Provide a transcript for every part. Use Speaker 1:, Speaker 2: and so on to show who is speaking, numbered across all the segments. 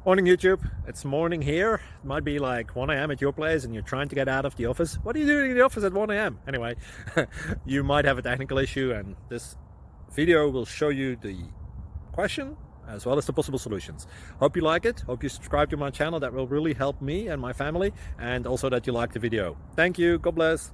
Speaker 1: Morning YouTube, it's morning here. It might be like 1 a.m. at your place and you're trying to get out of the office. What are you doing in the office at 1 a.m? Anyway, you might have a technical issue and this video will show you the question as well as the possible solutions. Hope you like it, hope you subscribe to my channel. That will really help me and my family, and also that you like the video. Thank you, God bless.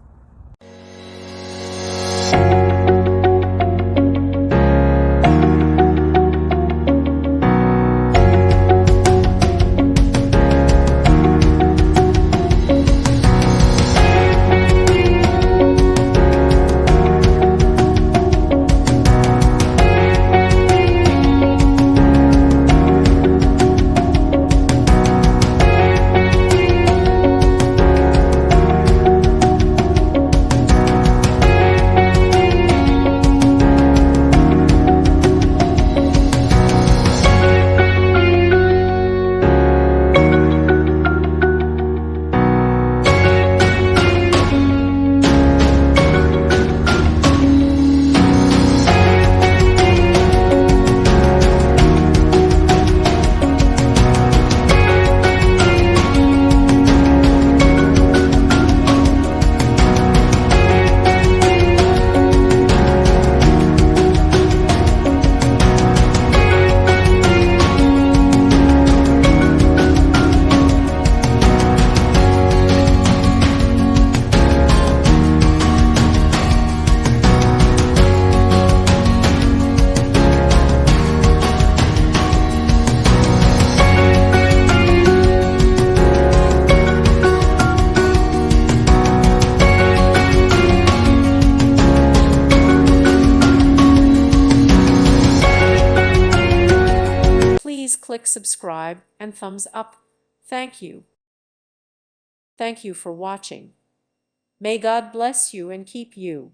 Speaker 2: Please click subscribe and thumbs up. Thank you. Thank you for watching. May God bless you and keep you.